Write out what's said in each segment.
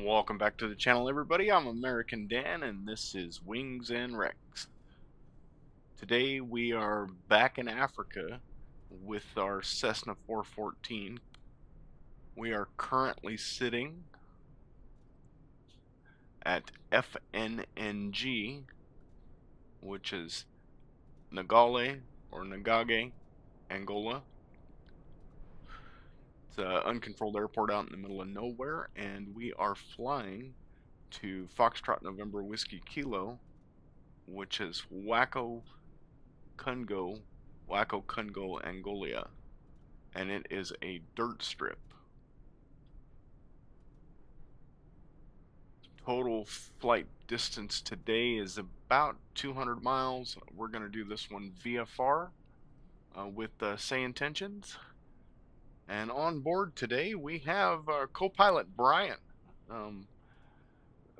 Welcome back to the channel, everybody. I'm American Dan, and this is Wings and Wrecks. Today we are back in Africa with our Cessna 414. We are currently sitting at FNNG, which is Nagale or Nagage, Angola. It's an uncontrolled airport out in the middle of nowhere, and we are flying to Foxtrot November Whiskey Kilo, which is Wako Congo, Angola, and it is a dirt strip. Total flight distance today is about 200 miles. We're going to do this one VFR with Sayintentions. And on board today we have copilot Brian.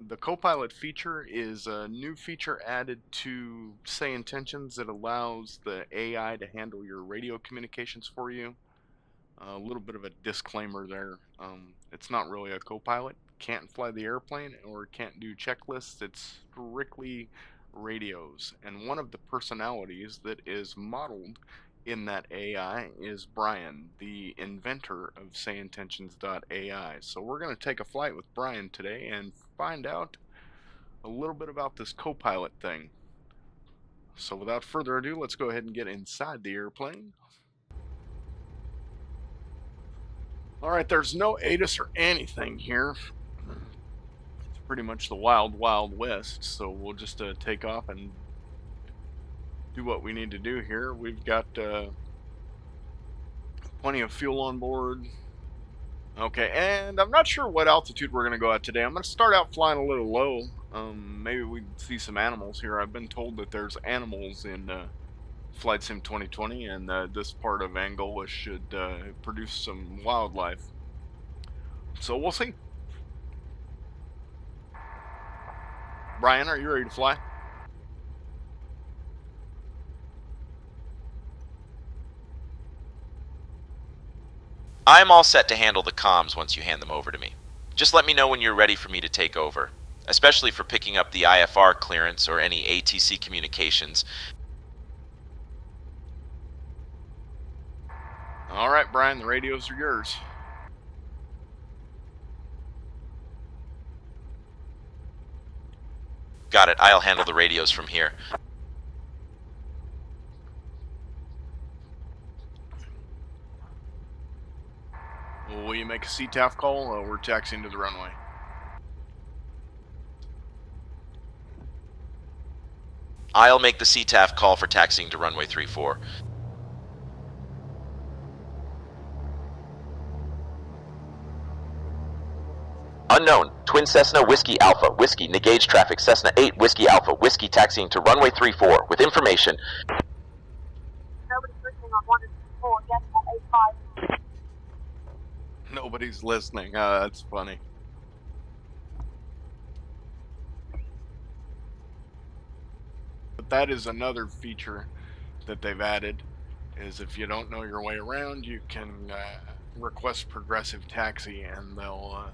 The copilot feature is a new feature added to Sayintentions that allows the AI to handle your radio communications for you. A little bit of a disclaimer there. It's not really a copilot. Can't fly the airplane or can't do checklists. It's strictly radios. And one of the personalities that is modeled in that AI is Brian, the inventor of Sayintentions.AI. So we're going to take a flight with Brian today and find out a little bit about this copilot thing. So without further ado, let's go ahead and get inside the airplane. Alright, there's no ATIS or anything here. It's pretty much the wild, wild west, so we'll just take off and do what we need to do here. We've got plenty of fuel on board. Okay, and I'm not sure what altitude we're going to go at today. I'm going to start out flying a little low. Maybe we can see some animals here. I've been told that there's animals in Flight Sim 2020, and this part of Angola should produce some wildlife. So we'll see. Brian, are you ready to fly? I'm all set to handle the comms once you hand them over to me. Just let me know when you're ready for me to take over, especially for picking up the IFR clearance or any ATC communications. Alright, Brian, the radios are yours. Got it, I'll handle the radios from here. Will you make a CTAF call? We're taxiing to the runway. I'll make the CTAF call for taxiing to runway 34. Unknown, Twin Cessna Whiskey Alpha, Whiskey, negage traffic, Cessna 8, Whiskey Alpha, Whiskey taxiing to runway 34 with information. Nobody's listening on 124, Cessna 85. Nobody's listening. That's funny. But that is another feature that they've added, is if you don't know your way around, you can request progressive taxi, and they'll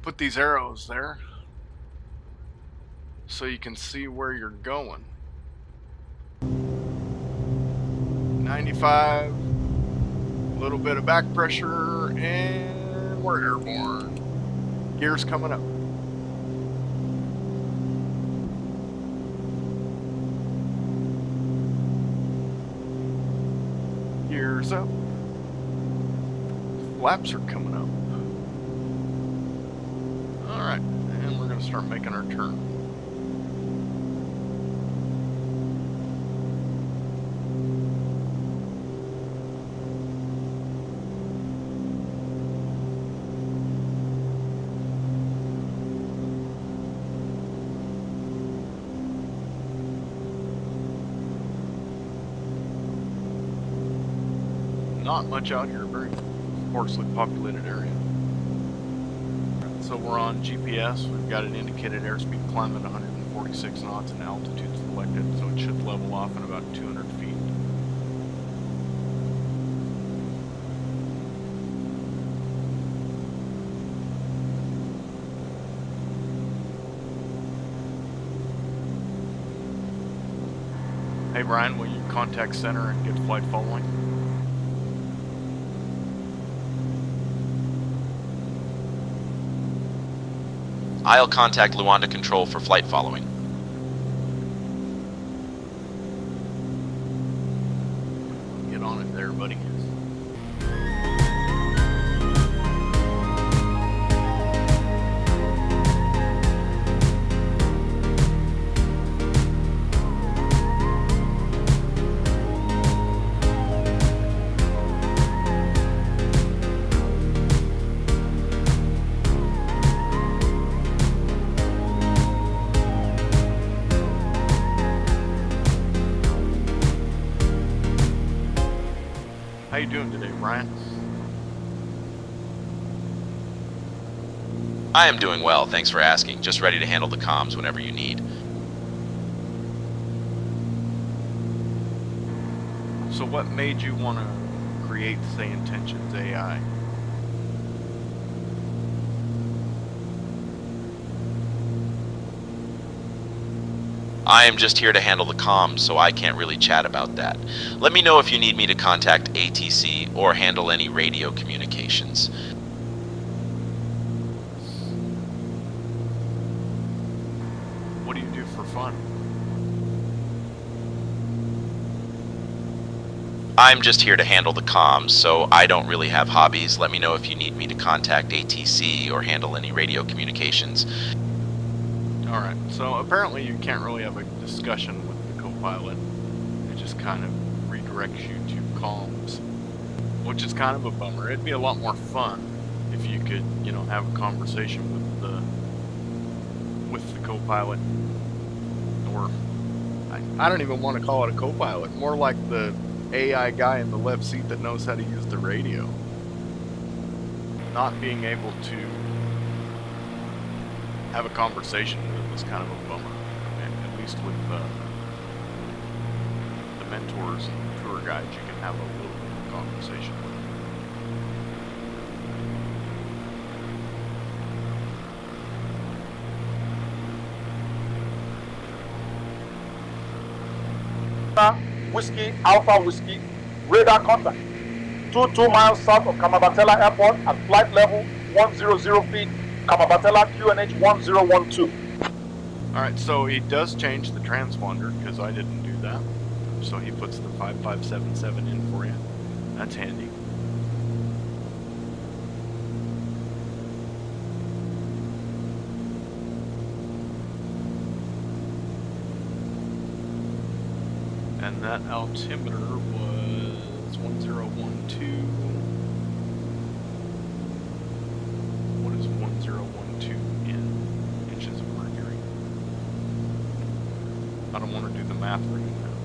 put these arrows there so you can see where you're going. 95, a little bit of back pressure, and we're airborne. Gears coming up. Gears up. Flaps are coming up. Alright, and we're going to start making our turn. Not much out here, very sparsely populated area. So we're on GPS. We've got an indicated airspeed climb at 146 knots and altitude selected, so it should level off at about 200 feet. Hey Brian, will you contact center and get flight following? I'll contact Luanda Control for flight following. Get on it there, buddy. How you doing today, Brian? I am doing well, thanks for asking. Just ready to handle the comms whenever you need. So what made you want to create Sayintentions.AI? I am just here to handle the comms, so I can't really chat about that. Let me know if you need me to contact ATC or handle any radio communications. What do you do for fun? I'm just here to handle the comms, so I don't really have hobbies. Let me know if you need me to contact ATC or handle any radio communications. Alright, so apparently you can't really have a discussion with the copilot. It just kind of redirects you to comms, which is kind of a bummer. It'd be a lot more fun if you could, you know, have a conversation with the copilot. Or, I don't even want to call it a copilot, more like the AI guy in the left seat that knows how to use the radio. Not being able to have a conversation with it was kind of a bummer, at least with the mentors and tour guides. You can have a little bit of a conversation with them. Whiskey, Alpha Whiskey, radar contact. 2 miles south of Kamabatela Airport at flight level 100 feet, Kamabatela QNH 1012. Alright, so he does change the transponder, because I didn't do that. So he puts the 5577 in for you. That's handy. And that altimeter was 1012. What is 1012 in inches of mercury? I don't want to do the math right now.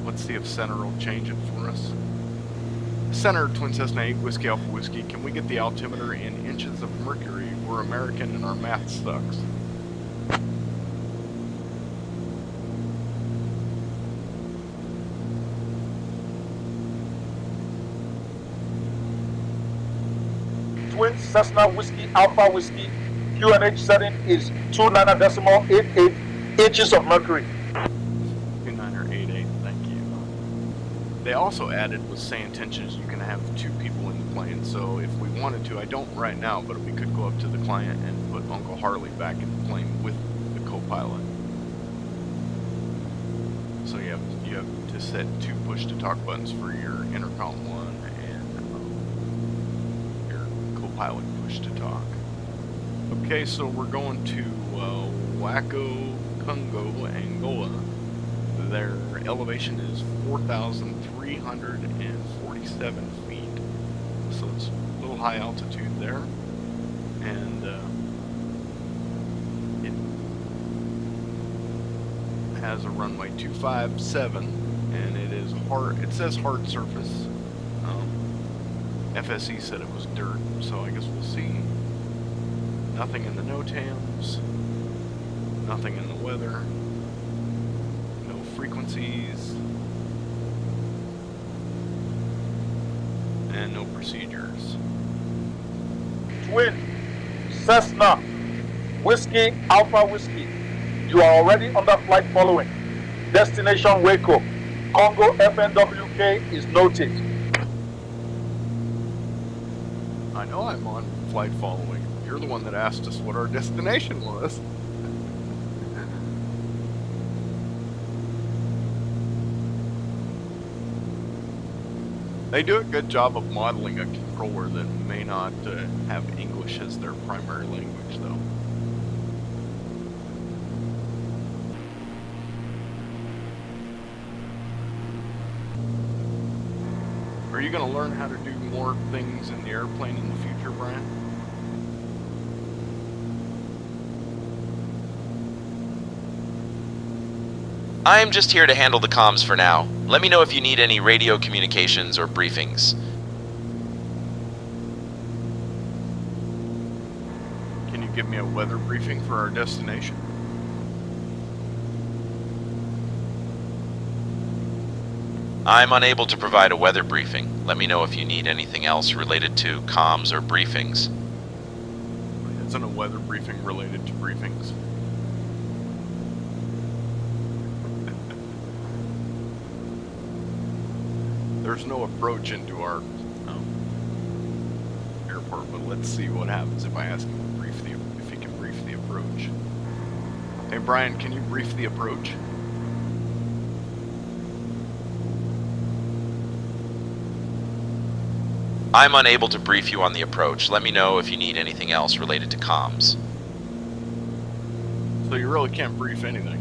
Let's see if Center will change it for us. Center, Twin Cessna 8 Whiskey Alpha Whiskey, can we get the altimeter in inches of mercury? We're American and our math sucks. Twin Cessna Whiskey Alpha Whiskey QNH setting is 29.88 inches of mercury. 2988, thank you. They also added with Sayintentions you can have 2 people in the plane, so if we wanted to, I don't right now, but we could go up to the client and put Uncle Harley back in the plane with the co-pilot. So you have to set 2 push-to-talk buttons for your intercom 1 and your co-pilot push-to-talk. Okay, so we're going to Wako, Congo, Angola. Their elevation is 4,347 feet, so it's a little high altitude there, and it has a runway 257, and it is hard. It says hard surface. FSE said it was dirt, so I guess we'll see. Nothing in the NOTAMs, nothing in the weather, no frequencies, and no procedures. Twin Cessna Whiskey Alpha Whiskey, you are already under flight following. Destination Waco. Congo FNWK is noted. I know I'm on flight following. You're the one that asked us what our destination was. They do a good job of modeling a controller that may not have English as their primary language, though. Are you going to learn how to do more things in the airplane in the future, Brian? I'm just here to handle the comms for now. Let me know if you need any radio communications or briefings. Can you give me a weather briefing for our destination? I'm unable to provide a weather briefing. Let me know if you need anything else related to comms or briefings. Isn't a weather briefing related to briefings? There's no approach into our airport, but let's see what happens if I ask him to if he can brief the approach. Hey Brian, can you brief the approach? I'm unable to brief you on the approach. Let me know if you need anything else related to comms. So you really can't brief anything.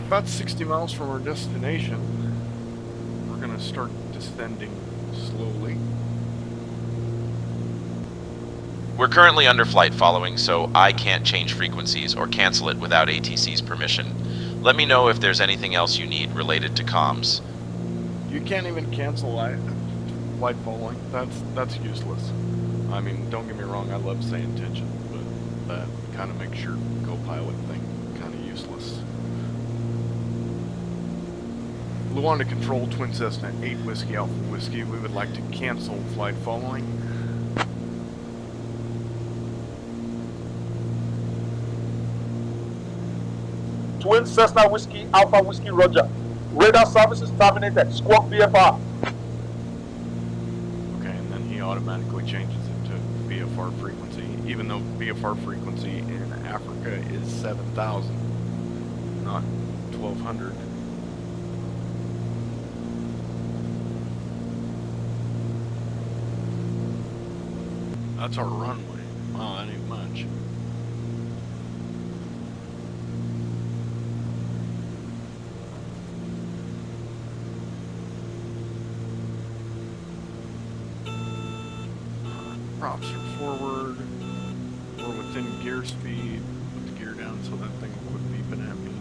About 60 miles from our destination, we're going to start descending slowly. We're currently under flight following, so I can't change frequencies or cancel it without ATC's permission. Let me know if there's anything else you need related to comms. You can't even cancel flight following. That's useless. I mean, don't get me wrong, I love Sayintentions, but that kind of makes your copilot thing kind of useless. Luanda Control, Twin Cessna 8 Whiskey Alpha Whiskey. We would like to cancel flight following. Twin Cessna Whiskey Alpha Whiskey Roger. Radar services terminated. Squawk VFR. Okay, and then he automatically changes it to VFR frequency, even though VFR frequency in Africa is 7,000, not 1,200. That's our runway. Wow, that ain't much. Props are forward. We're within gear speed. Put the gear down so that thing will quit beeping at me.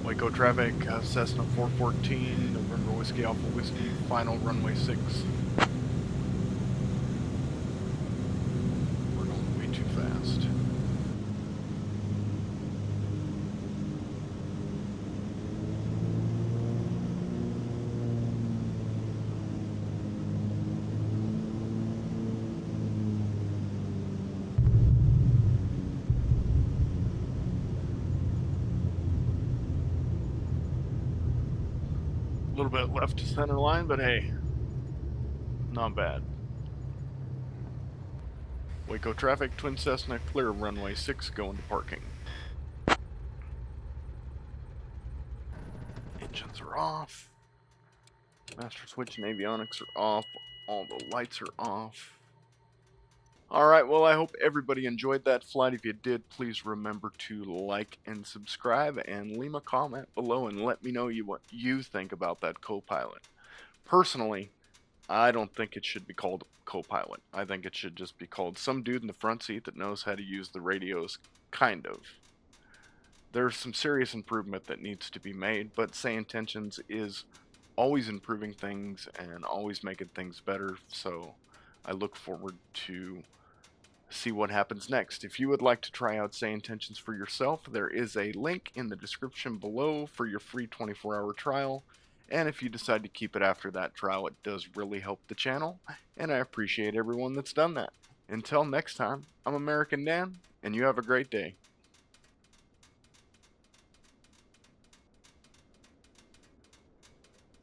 Waco traffic, Cessna 414, November Whiskey Alpha Whiskey, final runway 6. We're going way too fast. A little bit left to center line, but hey, not bad. Waco traffic, Twin Cessna, clear of runway 6, going to parking. Engines are off. Master switch and avionics are off. All the lights are off. Alright, well, I hope everybody enjoyed that flight. If you did, please remember to like and subscribe and leave a comment below and let me know what you think about that copilot. Personally, I don't think it should be called copilot. I think it should just be called some dude in the front seat that knows how to use the radios, kind of. There's some serious improvement that needs to be made, but Sayintentions is always improving things and always making things better, so I look forward to see what happens next. If you would like to try out Sayintentions for yourself, there is a link in the description below for your free 24-hour trial. And if you decide to keep it after that trial, it does really help the channel, and I appreciate everyone that's done that. Until next time, I'm American Dan, and you have a great day.